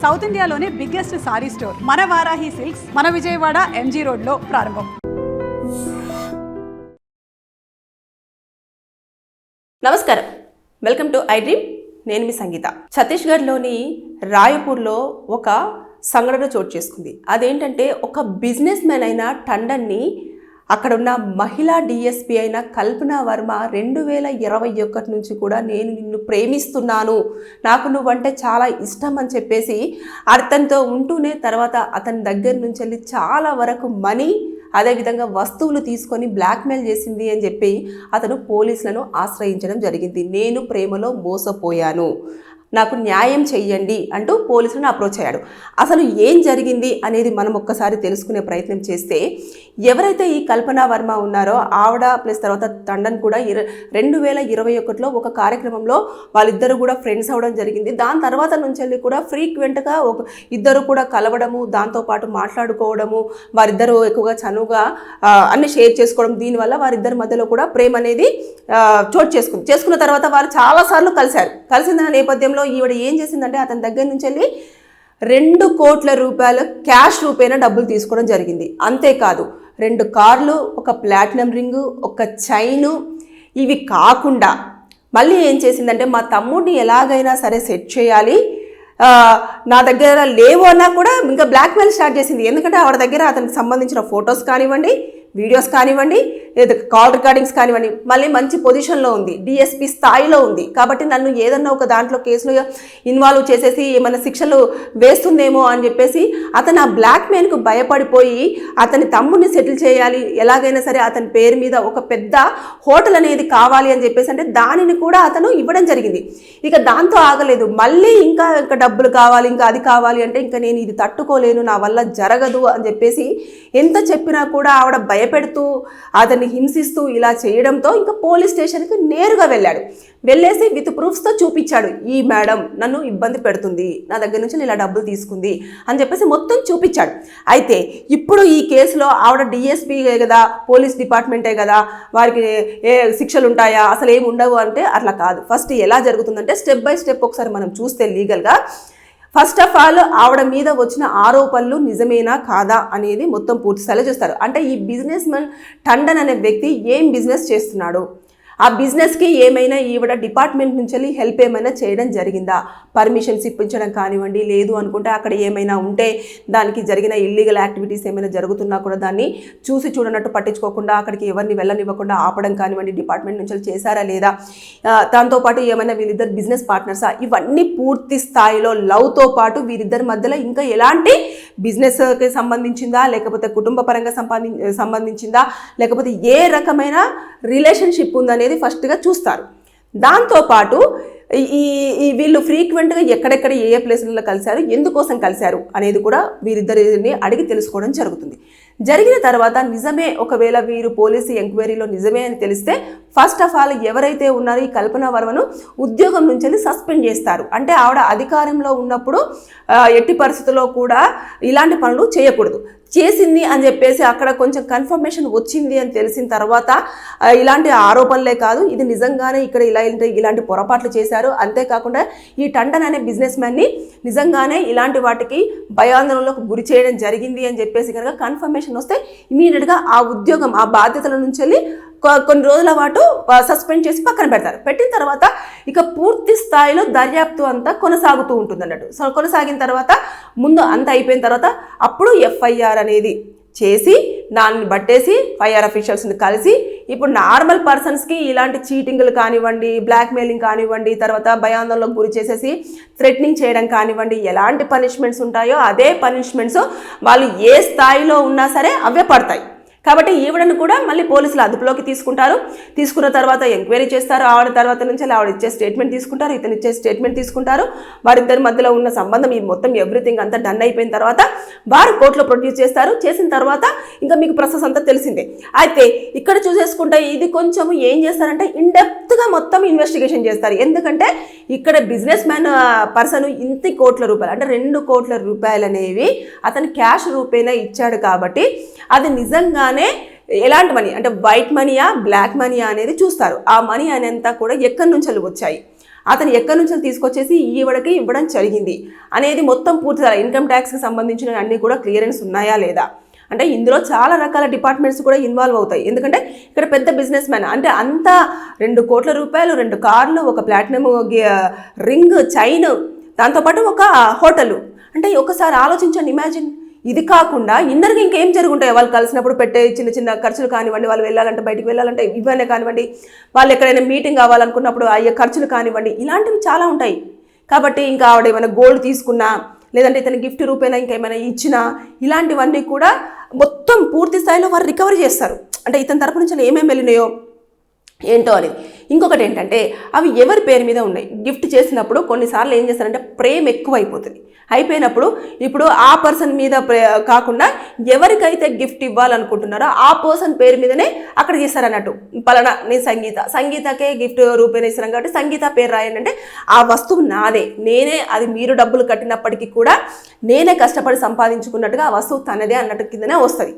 South ఇండియాలోనే biggest sorry store మన Varahi silks మన విజయవాడ ఎంజీ రోడ్లో ప్రారంభం. నమస్కారం, వెల్కమ్ టు ఐ డ్రీమ్. నేను మీ సంగీత. ఛత్తీస్గఢ్లోని రాయపూర్లో ఒక సంఘటన చోటు చేసుకుంది. అదేంటంటే ఒక బిజినెస్ మ్యాన్ అయిన టండన్ని అక్కడున్న మహిళా డిఎస్పీ అయిన కల్పన వర్మ 2021 నుంచి కూడా నేను నిన్ను ప్రేమిస్తున్నాను, నాకు నువ్వంటే చాలా ఇష్టం అని చెప్పేసి అతనితో ఉంటూనే తర్వాత అతని దగ్గర నుంచి వెళ్ళి చాలా వరకు మనీ అదేవిధంగా వస్తువులు తీసుకొని బ్లాక్మెయిల్ చేసింది అని చెప్పి అతను పోలీసులను ఆశ్రయించడం జరిగింది. నేను ప్రేమలో మోసపోయాను, నాకు న్యాయం చెయ్యండి అంటూ పోలీసులను అప్రోచ్ అయ్యాడు. అసలు ఏం జరిగింది అనేది మనం ఒక్కసారి తెలుసుకునే ప్రయత్నం చేస్తే, ఎవరైతే ఈ కల్పన వర్మ ఉన్నారో ఆవిడ ప్లస్ తర్వాత టండన్ కూడా 2021లో ఒక కార్యక్రమంలో వాళ్ళిద్దరు కూడా ఫ్రెండ్స్ అవ్వడం జరిగింది. దాని తర్వాత నుంచి వెళ్ళి కూడా ఫ్రీక్వెంట్గా ఇద్దరు కూడా కలవడము, దాంతోపాటు మాట్లాడుకోవడము, వారిద్దరూ ఎక్కువగా చనువుగా అన్ని షేర్ చేసుకోవడం, దీనివల్ల వారిద్దరి మధ్యలో కూడా ప్రేమ అనేది చోటు చేసుకున్న తర్వాత వారు చాలాసార్లు కలిసిన నేపథ్యంలో ఈవిడ ఏం చేసిందంటే అతని దగ్గర నుంచి వెళ్ళి 2 కోట్ల రూపాయలు క్యాష్ రూపేణ డబ్బులు తీసుకోవడం జరిగింది. అంతేకాదు 2 కార్లు, ఒక ప్లాటినం రింగు, ఒక చైను, ఇవి కాకుండా మళ్ళీ ఏం చేసిందంటే మా తమ్ముడిని ఎలాగైనా సరే సెట్ చేయాలి, నా దగ్గర లేవు అన్నా కూడా ఇంకా బ్లాక్మెయిల్ స్టార్ట్ చేసింది. ఎందుకంటే ఆవిడ దగ్గర అతనికి సంబంధించిన ఫొటోస్ కానివ్వండి, వీడియోస్ కానివ్వండి, లేదా కాల్ రికార్డింగ్స్ కానివ్వండి, మళ్ళీ మంచి పొజిషన్లో ఉంది, డిఎస్పీ స్థాయిలో ఉంది. కాబట్టి నన్ను ఏదన్నా ఒక దాంట్లో కేసులో ఇన్వాల్వ్ చేసేసి ఏమైనా శిక్షలు వేస్తుందేమో అని చెప్పేసి అతను ఆ బ్లాక్మెయిల్కు భయపడిపోయి అతని తమ్ముడిని సెటిల్ చేయాలి, ఎలాగైనా సరే అతని పేరు మీద ఒక పెద్ద హోటల్ అనేది కావాలి అని చెప్పేసి అంటే దానిని కూడా అతను ఇవ్వడం జరిగింది. ఇక దాంతో ఆగలేదు, మళ్ళీ ఇంకా డబ్బులు కావాలి, ఇంకా అది కావాలి అంటే ఇంకా నేను ఇది తట్టుకోలేను, నా వల్ల జరగదు అని చెప్పేసి ఎంత చెప్పినా కూడా ఆవిడ భయపెడుతూ అతన్ని హింసిస్తూ ఇలా చేయడంతో ఇంకా పోలీస్ స్టేషన్కి నేరుగా వెళ్ళేసి విత్ ప్రూఫ్స్తో చూపించాడు. ఈ మేడం నన్ను ఇబ్బంది పెడుతుంది, నా దగ్గర నుంచి ఇలా డబ్బులు తీసుకుంది అని చెప్పేసి మొత్తం చూపించాడు. అయితే ఇప్పుడు ఈ కేసులో ఆవిడ డిఎస్పీ కదా, పోలీస్ డిపార్ట్మెంటే కదా, వారికి ఏ శిక్షలు ఉంటాయా, అసలు ఏమి ఉండవు అంటే అట్లా కాదు. ఫస్ట్ ఎలా జరుగుతుందంటే స్టెప్ బై స్టెప్ ఒకసారి మనం చూస్తే లీగల్గా ఫస్ట్ ఆఫ్ ఆల్ ఆవిడ మీద వచ్చిన ఆరోపణలు నిజమేనా కాదా అనేది మొత్తం పూర్తి స్థాయిలో చూస్తారు. అంటే ఈ బిజినెస్ మ్యాన్ టండన్ అనే వ్యక్తి ఏం బిజినెస్ చేస్తున్నాడు, ఆ బిజినెస్కి ఏమైనా ఈవిడ డిపార్ట్మెంట్ నుంచి వెళ్ళి హెల్ప్ ఏమైనా చేయడం జరిగిందా, పర్మిషన్స్ ఇప్పించడం కానివ్వండి, లేదు అనుకుంటే అక్కడ ఏమైనా ఉంటే దానికి జరిగిన ఇల్లీగల్ యాక్టివిటీస్ ఏమైనా జరుగుతున్నా కూడా దాన్ని చూసి చూడనట్టు పట్టించుకోకుండా అక్కడికి ఎవరిని వెళ్ళనివ్వకుండా ఆపడం కానివ్వండి, డిపార్ట్మెంట్ నుంచి చేశారా లేదా, దాంతోపాటు ఏమైనా వీళ్ళిద్దరు బిజినెస్ పార్ట్నర్సా, ఇవన్నీ పూర్తి స్థాయిలో లవ్తో పాటు వీరిద్దరి మధ్యలో ఇంకా ఎలాంటి బిజినెస్కి సంబంధించిందా, లేకపోతే కుటుంబ పరంగా సంబంధించిందా, లేకపోతే ఏ రకమైన రిలేషన్షిప్ ఉందనేది ఫస్ట్గా చూస్తారు. దాంతోపాటు ఈ వీళ్ళు ఫ్రీక్వెంట్గా ఎక్కడెక్కడ ఏ ప్లేసులలో కలిశారు, ఎందుకోసం కలిశారు అనేది కూడా వీరిద్దరిని అడిగి తెలుసుకోవడం జరుగుతుంది. జరిగిన తర్వాత నిజమే, ఒకవేళ వీరు పోలీసు ఎంక్వైరీలో నిజమే అని తెలిస్తే ఫస్ట్ ఆఫ్ ఆల్ ఎవరైతే ఉన్నారో ఈ కల్పన వర్మను ఉద్యోగం నుంచి సస్పెండ్ చేస్తారు. అంటే ఆవిడ అధికారంలో ఉన్నప్పుడు ఎట్టి పరిస్థితుల్లో కూడా ఇలాంటి పనులు చేయకూడదు, చేసింది అని చెప్పేసి అక్కడ కొంచెం కన్ఫర్మేషన్ వచ్చింది అని తెలిసిన తర్వాత ఇలాంటి ఆరోపణలే కాదు, ఇది నిజంగానే ఇక్కడ ఇలాంటి పొరపాట్లు చేశారు, అంతేకాకుండా ఈ టండన్ అనే బిజినెస్ మ్యాన్ని నిజంగానే ఇలాంటి వాటికి భయాందోళనలకు గురి చేయడం జరిగింది అని చెప్పేసి కనుక కన్ఫర్మేషన్ వస్తే ఇమీడియట్గా ఆ ఉద్యోగం, ఆ బాధ్యతల నుంచి వెళ్ళి కొన్ని రోజుల పాటు సస్పెండ్ చేసి పక్కన పెడతారు. పెట్టిన తర్వాత ఇక పూర్తి స్థాయిలో దర్యాప్తు అంతా కొనసాగుతూ ఉంటుంది అన్నట్టు. సో కొనసాగిన తర్వాత ముందు అంతా అయిపోయిన తర్వాత అప్పుడు ఎఫ్ఐఆర్ అనేది చేసి దాన్ని బట్టేసి ఫైఆర్ అఫీషియల్స్ని కలిసి ఇప్పుడు నార్మల్ పర్సన్స్కి ఇలాంటి చీటింగ్లు కానివ్వండి, బ్లాక్మెయిలింగ్ కానివ్వండి, తర్వాత భయాందోళనకు గురి చేసేసి థ్రెటనింగ్ చేయడం కానివ్వండి, ఎలాంటి పనిష్మెంట్స్ ఉంటాయో అదే పనిష్మెంట్స్ వాళ్ళు ఏ స్థాయిలో ఉన్నా సరే అవే పడతాయి. కాబట్టి ఈవిడను కూడా మళ్ళీ పోలీసులు అదుపులోకి తీసుకున్న తర్వాత ఎంక్వైరీ చేస్తారు. ఆవిడ తర్వాత నుంచి ఆవిడ ఇచ్చే స్టేట్మెంట్ తీసుకుంటారు, ఇతను ఇచ్చే స్టేట్మెంట్ తీసుకుంటారు. వారిద్దరి మధ్యలో ఉన్న సంబంధం ఈ మొత్తం ఎవ్రీథింగ్ అంతా డన్ అయిపోయిన తర్వాత వారు కోర్టులో ప్రొడ్యూస్ చేస్తారు. చేసిన తర్వాత ఇంకా మీకు ప్రాసెస్ అంతా తెలిసిందే. అయితే ఇక్కడ చూసేసుకుంటే ఇది కొంచెం ఏం చేస్తారంటే ఇన్డెప్త్గా మొత్తం ఇన్వెస్టిగేషన్ చేస్తారు. ఎందుకంటే ఇక్కడ బిజినెస్ మ్యాన్ పర్సన్ ఇంత కోట్ల రూపాయలు అంటే 2 కోట్ల రూపాయలు అనేవి అతను క్యాష్ రూపేనా ఇచ్చాడు. కాబట్టి అది నిజంగానే ఎలాంటి మనీ అంటే వైట్ మనీయా, బ్లాక్ మనీయా అనేది చూస్తారు. ఆ మనీ అనేంతా కూడా ఎక్కడి నుంచి వచ్చాయి, అతను ఎక్కడి నుంచి తీసుకొచ్చేసి ఈవిడకి ఇవ్వడం జరిగింది అనేది మొత్తం పూర్తిగా ఇన్కమ్ ట్యాక్స్కి సంబంధించిన అన్నీ కూడా క్లియరెన్స్ ఉన్నాయా లేదా అంటే ఇందులో చాలా రకాల డిపార్ట్మెంట్స్ కూడా ఇన్వాల్వ్ అవుతాయి. ఎందుకంటే ఇక్కడ పెద్ద బిజినెస్ మ్యాన్ అంటే అంతా 2 కోట్ల రూపాయలు, 2 కార్లు, ఒక ప్లాటినం రింగ్, చైన్, దాంతోపాటు ఒక హోటలు. అంటే ఒకసారి ఆలోచించండి, ఇమాజిన్. ఇది కాకుండా ఇన్నర్గా ఇంకేం జరుగుంటాయి, వాళ్ళు కలిసినప్పుడు పెట్టే చిన్న చిన్న ఖర్చులు కానివ్వండి, వాళ్ళు వెళ్ళాలంటే బయటికి వెళ్ళాలంటే ఇవన్నీ కానివ్వండి, వాళ్ళు ఎక్కడైనా మీటింగ్ కావాలనుకున్నప్పుడు అయ్యే ఖర్చులు కానివ్వండి, ఇలాంటివి చాలా ఉంటాయి. కాబట్టి ఇంకా ఆవిడ ఏమైనా గోల్డ్ తీసుకున్నా లేదంటే ఇతను గిఫ్ట్ రూపేనా ఇంకేమైనా ఇచ్చినా ఇలాంటివన్నీ కూడా మొత్తం పూర్తి స్థాయిలో వారు రికవరీ చేస్తారు. అంటే ఇతని తరపు నుంచి ఏమేమి వెళ్ళినాయో ఏంటో అని. ఇంకొకటి ఏంటంటే అవి ఎవరి పేరు మీద ఉన్నాయి. గిఫ్ట్ చేసినప్పుడు కొన్నిసార్లు ఏం చేస్తారంటే ప్రేమ ఎక్కువ అయిపోయినప్పుడు ఇప్పుడు ఆ పర్సన్ మీద కాకుండా ఎవరికైతే గిఫ్ట్ ఇవ్వాలనుకుంటున్నారో ఆ పర్సన్ పేరు మీదనే అక్కడ చేస్తారన్నట్టు. పలానా నేను సంగీతకే గిఫ్ట్ రూపేణ ఇస్తున్నాం కాబట్టి సంగీత పేరు రాయండి అంటే ఆ వస్తువు నాదే, నేనే, అది మీరు డబ్బులు కట్టినప్పటికీ కూడా నేనే కష్టపడి సంపాదించుకున్నట్టుగా ఆ వస్తువు తనదే అన్నట్టు కిందనే వస్తుంది.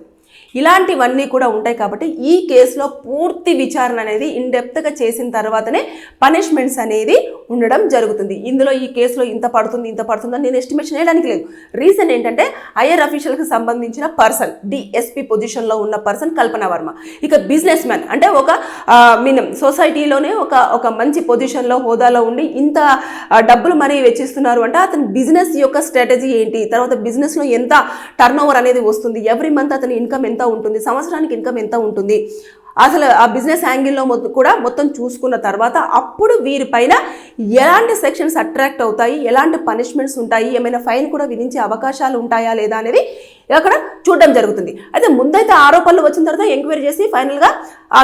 ఇలాంటివన్నీ కూడా ఉంటాయి. కాబట్టి ఈ కేసులో పూర్తి విచారణ అనేది ఇన్డెప్త్గా చేసిన తర్వాతనే పనిష్మెంట్స్ అనేది ఉండడం జరుగుతుంది. ఇందులో ఈ కేసులో ఇంత పడుతుందని నేను ఎస్టిమేషన్ వేయడానికి లేదు. రీజన్ ఏంటంటే ఐఆర్ అఫీషియల్కి సంబంధించిన పర్సన్, డిఎస్పీ పొజిషన్లో ఉన్న పర్సన్ కల్పన వర్మ. ఇక బిజినెస్ మ్యాన్ అంటే ఒక సొసైటీలోనే ఒక మంచి పొజిషన్లో, హోదాలో ఉండి ఇంత డబ్బులు మరీ వెచ్చిస్తున్నారు అంటే అతని బిజినెస్ యొక్క స్ట్రాటజీ ఏంటి, తర్వాత బిజినెస్లో ఎంత టర్న్ ఓవర్ అనేది వస్తుంది, ఎవ్రీ మంత్ అతని ఇన్కమ్ ఎంత ఉంటుంది, సంవత్సరానికి ఇన్కమ్ ఎంత ఉంటుంది, అసలు ఆ బిజినెస్ యాంగిల్లో కూడా మొత్తం చూసుకున్న తర్వాత అప్పుడు వీరిపైన ఎలాంటి సెక్షన్స్ అట్రాక్ట్ అవుతాయి, ఎలాంటి పనిష్మెంట్స్ ఉంటాయి, ఏమైనా ఫైన్ కూడా విధించే అవకాశాలు ఉంటాయా లేదా అనేది అక్కడ చూడడం జరుగుతుంది. అయితే ముందైతే ఆరోపణలు వచ్చిన తర్వాత ఎంక్వైరీ చేసి ఫైనల్గా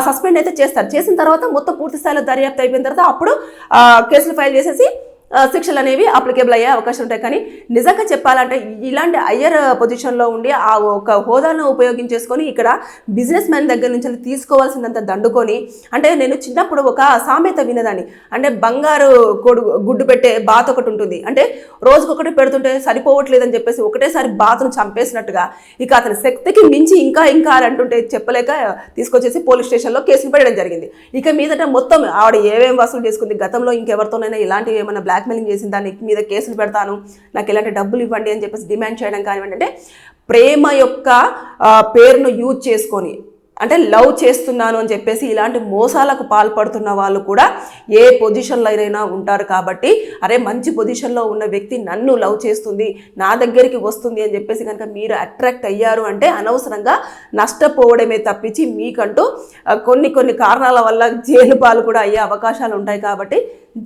సస్పెండ్ అయితే చేస్తారు. చేసిన తర్వాత మొత్తం పూర్తి స్థాయిలో దర్యాప్తు అయిపోయిన తర్వాత అప్పుడు కేసులు ఫైల్ చేసేసి శిక్షలు అనేవి అప్లికేబుల్ అయ్యే అవకాశం ఉంటాయి. కానీ నిజంగా చెప్పాలంటే ఇలాంటి హయ్యర్ పొజిషన్లో ఉండి ఆ ఒక హోదాను ఉపయోగించేసుకొని ఇక్కడ బిజినెస్ మ్యాన్ దగ్గర నుంచి తీసుకోవాల్సిందంత దండుకొని, అంటే నేను చిన్నప్పుడు ఒక సామెత వినదాన్ని, అంటే బంగారు గుడ్డు పెట్టే బాత్ ఒకటి ఉంటుంది, అంటే రోజుకొకటి పెడుతుంటే సరిపోవట్లేదని చెప్పేసి ఒకటేసారి బాతును చంపేసినట్టుగా ఇక అతని శక్తికి మించి ఇంకా అని అంటుంటే చెప్పలేక తీసుకొచ్చేసి పోలీస్ స్టేషన్లో కేసులు పెట్టడం జరిగింది. ఇక మీదట మొత్తం ఆవిడ ఏమేమి వసూలు చేసుకుంది, గతంలో ఇంకెవరితోనైనా ఇలాంటివి ఏమైనా బ్లాక్మెయిలింగ్ చేసిన దాని మీద కేసులు పెడతాను, నాకు ఇలాంటి డబ్బులు ఇవ్వండి అని చెప్పేసి డిమాండ్ చేయడం కానివ్వండి. అంటే ప్రేమ యొక్క పేరును యూజ్ చేసుకొని అంటే లవ్ చేస్తున్నాను అని చెప్పేసి ఇలాంటి మోసాలకు పాల్పడుతున్న వాళ్ళు కూడా ఏ పొజిషన్లో అయినా ఉంటారు. కాబట్టి అరే మంచి పొజిషన్లో ఉన్న వ్యక్తి నన్ను లవ్ చేస్తుంది, నా దగ్గరికి వస్తుంది అని చెప్పేసి కనుక మీరు అట్రాక్ట్ అయ్యారు అంటే అనవసరంగా నష్టపోవడమే తప్పించి మీకంటూ కొన్ని కారణాల వల్ల జైలు పాలు కూడా అయ్యే అవకాశాలు ఉంటాయి. కాబట్టి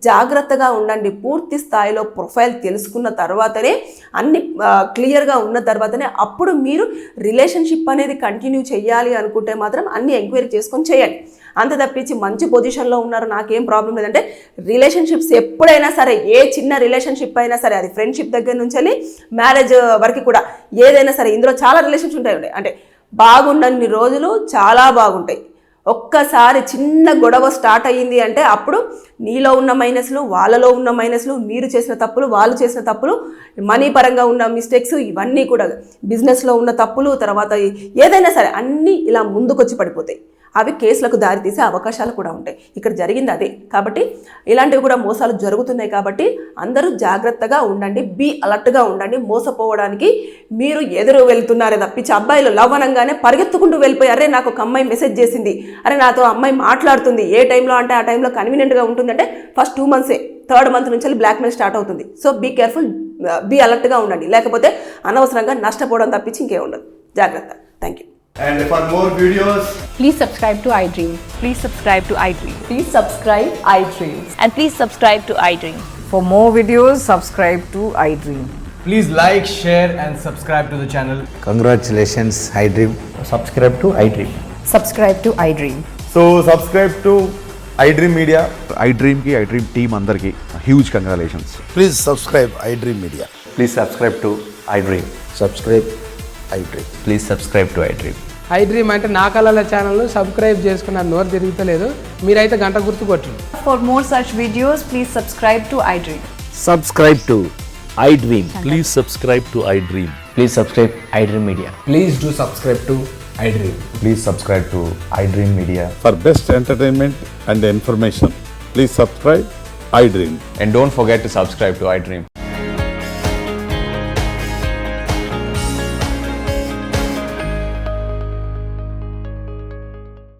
జాగ్రత్తగా ఉండండి. పూర్తి స్థాయిలో ప్రొఫైల్ తెలుసుకున్న తర్వాతనే, అన్ని క్లియర్గా ఉన్న తర్వాతనే అప్పుడు మీరు రిలేషన్షిప్ అనేది కంటిన్యూ చేయాలి అనుకుంటే మాత్రం అన్ని ఎంక్వైరీ చేసుకొని చేయండి. అంత తప్పించి మంచి పొజిషన్లో ఉన్నారు, నాకేం ప్రాబ్లం లేదంటే రిలేషన్షిప్స్ ఎప్పుడైనా సరే, ఏ చిన్న రిలేషన్షిప్ అయినా సరే, అది ఫ్రెండ్షిప్ దగ్గర నుంచి వెళ్ళి మ్యారేజ్ వరకు కూడా ఏదైనా సరే, ఇందులో చాలా రిలేషన్షిప్స్ ఉంటాయి. అంటే బాగున్నన్ని రోజులు చాలా బాగుంటాయి. ఒక్కసారి చిన్న గొడవ స్టార్ట్ అయ్యింది అంటే అప్పుడు నీలో ఉన్న మైనస్లు, వాళ్ళలో ఉన్న మైనస్లు, మీరు చేసిన తప్పులు, వాళ్ళు చేసిన తప్పులు, మనీ పరంగా ఉన్న మిస్టేక్స్, ఇవన్నీ కూడా బిజినెస్లో ఉన్న తప్పులు, తర్వాత ఏదైనా సరే అన్నీ ఇలా ముందుకొచ్చి పడిపోతాయి. అవి కేసులకు దారితీసే అవకాశాలు కూడా ఉంటాయి. ఇక్కడ జరిగింది అదే. కాబట్టి ఇలాంటివి కూడా మోసాలు జరుగుతున్నాయి. కాబట్టి అందరూ జాగ్రత్తగా ఉండండి, బీ అలర్ట్గా ఉండండి. మోసపోవడానికి మీరు ఎదురు వెళ్తున్నారే తప్పించి అబ్బాయిలు లవ్ అనగానే పరిగెత్తుకుంటూ వెళ్ళిపోయి అరే నాకు ఒక అమ్మాయి మెసేజ్ చేసింది, అరే నాతో అమ్మాయి మాట్లాడుతుంది, ఏ టైంలో అంటే ఆ టైంలో కన్వీనియంట్గా ఉంటుంది అంటే ఫస్ట్ 2 months, 3rd month నుంచి బ్లాక్మెయిల్ స్టార్ట్ అవుతుంది. సో బీ కేర్ఫుల్, బీ అలర్ట్గా ఉండండి. లేకపోతే అనవసరంగా నష్టపోవడం తప్పించి ఇంకే ఉండదు. జాగ్రత్త. Thank you. And for more videos, Please subscribe to iDream. Please subscribe to iDream. Please subscribe iDream. And please subscribe to iDream. For more videos, subscribe to iDream. please like, share and subscribe to the channel. Congratulations, iDream. Subscribe to iDream. Subscribe to iDream. So subscribe to iDream Media. iDream team andarki huge congratulations. Please subscribe iDream Media. Please subscribe to iDream. Subscribe iDream. Please subscribe to iDream. iDream అంటే నా కళల ఛానల్ను subscribe చేసుకున్న నోరు తిరుగుతలేదు, మీరైతే గంట గుర్తు కొట్టండి. For more such videos, please subscribe to iDream. Subscribe to iDream. Please subscribe to iDream. Please subscribe iDream Media. Please do subscribe to iDream. Please subscribe to iDream Media. For best entertainment and information, please subscribe iDream. And don't forget to subscribe to iDream.